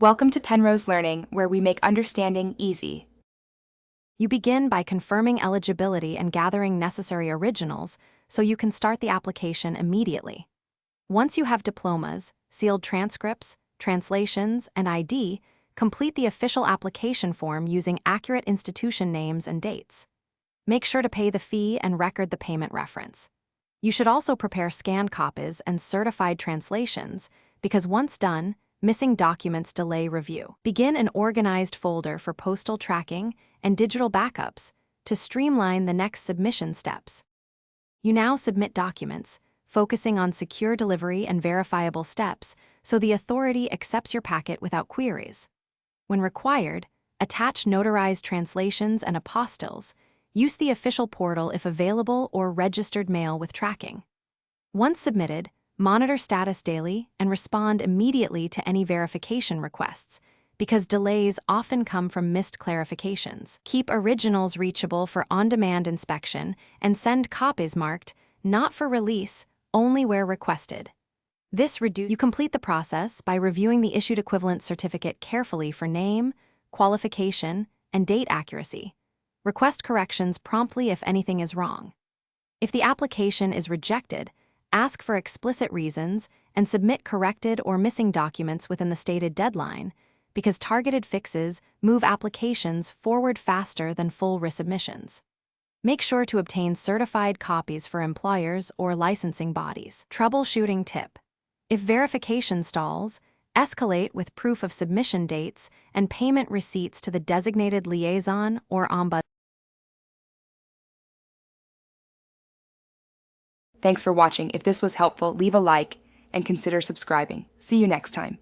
Welcome to Penrose Learning, where we make understanding easy. You begin by confirming eligibility and gathering necessary originals so you can start the application immediately. Once you have diplomas, sealed transcripts, translations, and ID, complete the official application form using accurate institution names and dates. Make sure to pay the fee and record the payment reference. You should also prepare scanned copies and certified translations because once done, missing documents delay review. Begin an organized folder for postal tracking and digital backups to streamline the next submission steps. You now submit documents, focusing on secure delivery and verifiable steps so the authority accepts your packet without queries. When required, attach notarized translations and apostilles. Use the official portal if available or registered mail with tracking. Once submitted, monitor status daily and respond immediately to any verification requests, because delays often come from missed clarifications. Keep originals reachable for on-demand inspection and send copies marked, not for release, only where requested. You complete the process by reviewing the issued equivalence certificate carefully for name, qualification, and date accuracy. Request corrections promptly if anything is wrong. If the application is rejected, ask for explicit reasons and submit corrected or missing documents within the stated deadline, because targeted fixes move applications forward faster than full resubmissions. Make sure to obtain certified copies for employers or licensing bodies. Troubleshooting tip: if verification stalls, escalate with proof of submission dates and payment receipts to the designated liaison or ombudsman. Thanks for watching. If this was helpful, leave a like and consider subscribing. See you next time.